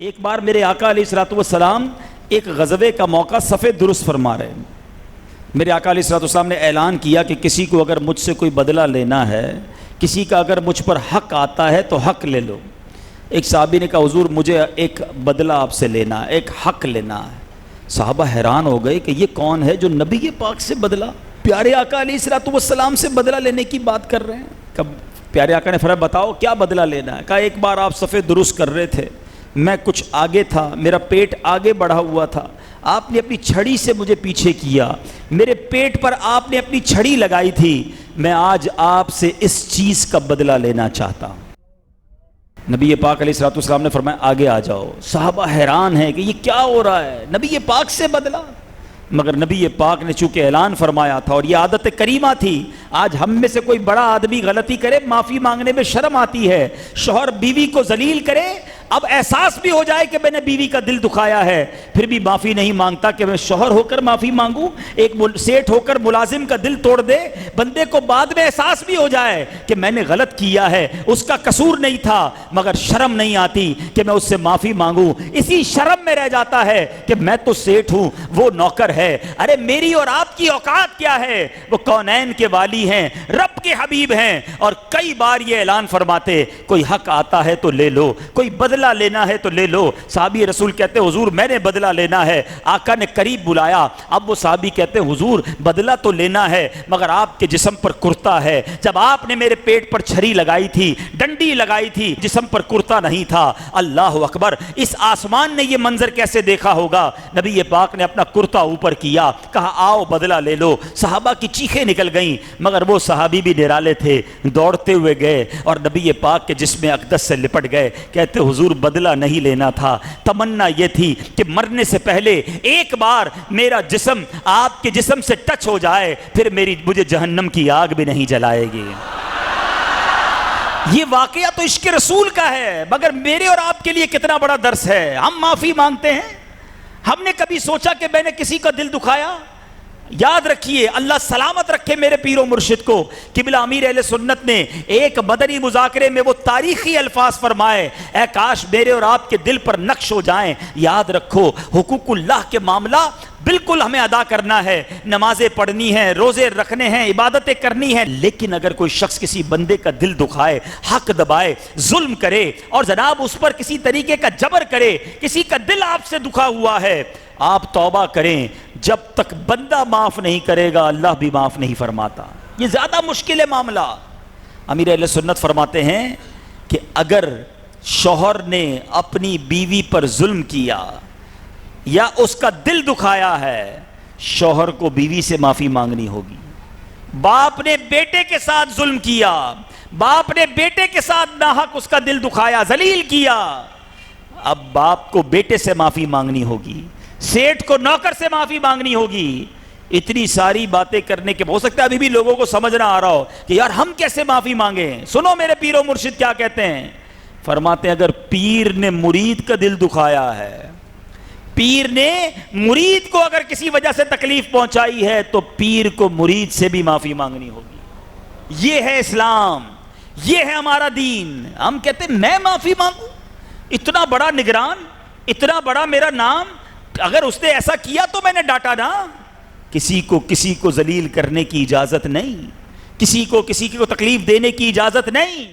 ایک بار میرے آقا علیہ الصلوۃ والسلام ایک غزوے کا موقع صفے درست فرما رہے ہیں۔ میرے آقا علیہ الصلوۃ والسلام نے اعلان کیا کہ کسی کو اگر مجھ سے کوئی بدلہ لینا ہے، کسی کا اگر مجھ پر حق آتا ہے تو حق لے لو۔ ایک صحابی نے کہا حضور مجھے ایک بدلہ آپ سے لینا ہے، ایک حق لینا ہے۔ صحابہ حیران ہو گئے کہ یہ کون ہے جو نبی پاک سے بدلہ، پیارے آقا علیہ الصلوۃ والسلام سے بدلہ لینے کی بات کر رہے ہیں۔ کب پیارے آقا نے فرمایا بتاؤ کیا بدلہ لینا ہے؟ کہا ایک بار آپ صفے درست کر رہے تھے، میں کچھ آگے تھا، میرا پیٹ آگے بڑھا ہوا تھا، آپ نے اپنی چھڑی سے مجھے پیچھے کیا، میرے پیٹ پر آپ نے اپنی چھڑی لگائی تھی، میں آج آپ سے اس چیز کا بدلہ لینا چاہتا ہوں۔ نبی پاک علیہ الصلوۃ والسلام نے فرمایا آگے آ جاؤ۔ صحابہ حیران ہیں کہ یہ کیا ہو رہا ہے، نبی پاک سے بدلہ؟ مگر نبی پاک نے چونکہ اعلان فرمایا تھا اور یہ عادت کریمہ تھی، آج ہم میں سے کوئی بڑا آدمی غلطی کرے معافی مانگنے میں شرم آتی ہے، شوہر بیوی کو ذلیل کرے، اب احساس بھی ہو جائے کہ میں نے بیوی کا دل دکھایا ہے، پھر بھی معافی نہیں مانگتا کہ میں شوہر ہو کر معافی مانگوں، ایک سیٹ ہو کر ملازم کا دل توڑ دے، بندے کو بعد میں احساس بھی ہو جائے کہ میں نے غلط کیا ہے، اس کا قصور نہیں تھا، مگر شرم نہیں آتی کہ میں اس سے معافی مانگوں، اسی شرم میں رہ جاتا ہے کہ میں تو سیٹ ہوں وہ نوکر ہے۔ ارے میری اور آپ کی اوقات کیا ہے؟ وہ کونین کے والی ہیں، رب کے حبیب ہیں، اور کئی بار یہ اعلان فرماتے کوئی حق آتا ہے تو لے لو، کوئی بدلہ لینا ہے تو لے لو۔ صحابی رسول کہتے حضور میں نے بدلہ لینا ہے، آقا نے قریب بلایا، اب وہ صحابی کہتے حضور بدلہ تو لینا ہے مگر آپ کے جسم پر کرتا ہے، جب آپ نے میرے پیٹ پر چھری لگائی تھی، ڈنڈی لگائی تھی، جسم پر کرتا نہیں تھا۔ اللہ اکبر، اس آسمان نے یہ منظر کیسے دیکھا ہوگا؟ نبی پاک نے اپنا کرتا اوپر کیا، کہا آؤ بدلہ لے لو۔ صحابہ کی چیخیں نکل گئیں، مگر وہ صحابی بھی نرالے تھے، دوڑتے ہوئے گئے اور نبی پاک کے جسم اقدس سے لپٹ گئے، کہتے حضور بدلہ نہیں لینا تھا، تمنا یہ تھی کہ مرنے سے پہلے ایک بار میرا جسم آپ کے جسم سے ٹچ ہو جائے، پھر مجھے جہنم کی آگ بھی نہیں جلائے گی۔ یہ واقعہ تو عشق رسول کا ہے، مگر میرے اور آپ کے لیے کتنا بڑا درس ہے۔ ہم معافی مانگتے ہیں، ہم نے کبھی سوچا کہ میں نے کسی کا دل دکھایا؟ یاد رکھیے، اللہ سلامت رکھے میرے پیر و مرشد کو، قبلہ امیر اہل سنت نے ایک مدنی مذاکرے میں وہ تاریخی الفاظ فرمائے، اے کاش میرے اور آپ کے دل پر نقش ہو جائیں۔ یاد رکھو حقوق اللہ کے معاملہ بالکل ہمیں ادا کرنا ہے، نمازیں پڑھنی ہیں، روزے رکھنے ہیں، عبادتیں کرنی ہیں، لیکن اگر کوئی شخص کسی بندے کا دل دکھائے، حق دبائے، ظلم کرے اور جناب اس پر کسی طریقے کا جبر کرے، کسی کا دل آپ سے دکھا ہوا ہے، آپ توبہ کریں، جب تک بندہ معاف نہیں کرے گا اللہ بھی معاف نہیں فرماتا۔ یہ زیادہ مشکل ہے معاملہ۔ امیر اہل سنت فرماتے ہیں کہ اگر شوہر نے اپنی بیوی پر ظلم کیا یا اس کا دل دکھایا ہے، شوہر کو بیوی سے معافی مانگنی ہوگی۔ باپ نے بیٹے کے ساتھ ظلم کیا، باپ نے بیٹے کے ساتھ ناحق اس کا دل دکھایا، ذلیل کیا، اب باپ کو بیٹے سے معافی مانگنی ہوگی، سیٹ کو نوکر سے معافی مانگنی ہوگی۔ اتنی ساری باتیں کرنے کے ہو سکتا ہے ابھی بھی لوگوں کو سمجھ نہ آ رہا ہو کہ یار ہم کیسے معافی مانگیں۔ سنو میرے پیر و مرشد کیا کہتے ہیں، فرماتے ہیں اگر پیر نے مرید کا دل دکھایا ہے، پیر نے مرید کو اگر کسی وجہ سے تکلیف پہنچائی ہے تو پیر کو مرید سے بھی معافی مانگنی ہوگی۔ یہ ہے اسلام، یہ ہے ہمارا دین۔ ہم کہتے ہیں میں معافی مانگوں، اتنا بڑا نگران، اتنا بڑا میرا نام، اگر اس نے ایسا کیا تو میں نے ڈانٹا نا۔ کسی کو ذلیل کرنے کی اجازت نہیں، کسی کو تکلیف دینے کی اجازت نہیں۔